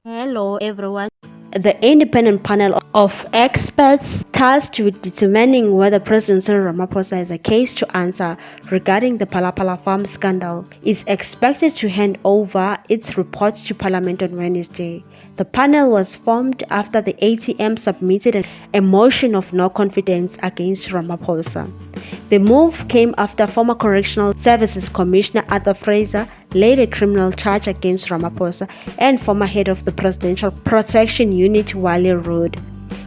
Hello everyone. The independent panel of experts tasked with determining whether President Cyril Ramaphosa has a case to answer regarding the PhalaPhala farm scandal is expected to hand over its report to Parliament on Wednesday. The panel was formed after the ATM submitted a motion of no confidence against Ramaphosa. The move came after former Correctional Services Commissioner Arthur Fraser laid a criminal charge against Ramaphosa and former head of the Presidential Protection Unit Wale Road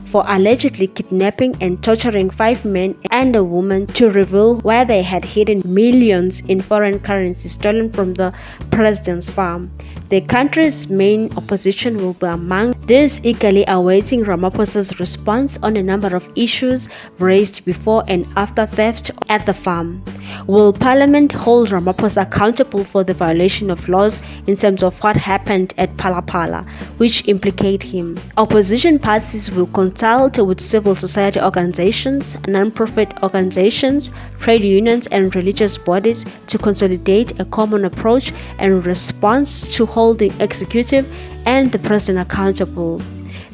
for allegedly kidnapping and torturing 5 men and a woman to reveal where they had hidden millions in foreign currency stolen from the president's farm. The country's main opposition will be among these, eagerly awaiting Ramaphosa's response on a number of issues raised before and after theft at the farm. Will Parliament hold Ramaphosa accountable for the violation of laws in terms of what happened at PhalaPhala, which implicate him? Opposition parties will consult with civil society organizations, non-profit organizations, trade unions, and religious bodies to consolidate a common approach and response to hold the executive and the president accountable.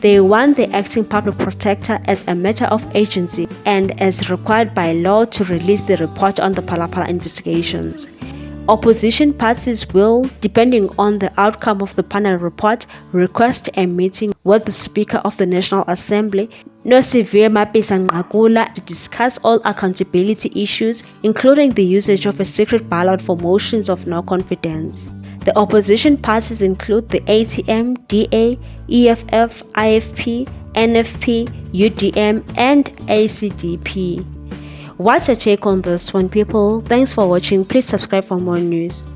They want the acting public protector as a matter of agency and as required by law to release the report on the PhalaPhala investigations. Opposition parties will, depending on the outcome of the panel report, request a meeting with the Speaker of the National Assembly, Nosiviwe Mapisa-Nqakula, to discuss all accountability issues, including the usage of a secret ballot for motions of no confidence. The opposition parties include the ATM, DA, EFF, IFP, NFP, UDM, and ACDP. What's your take on this one, people? Thanks for watching. Please subscribe for more news.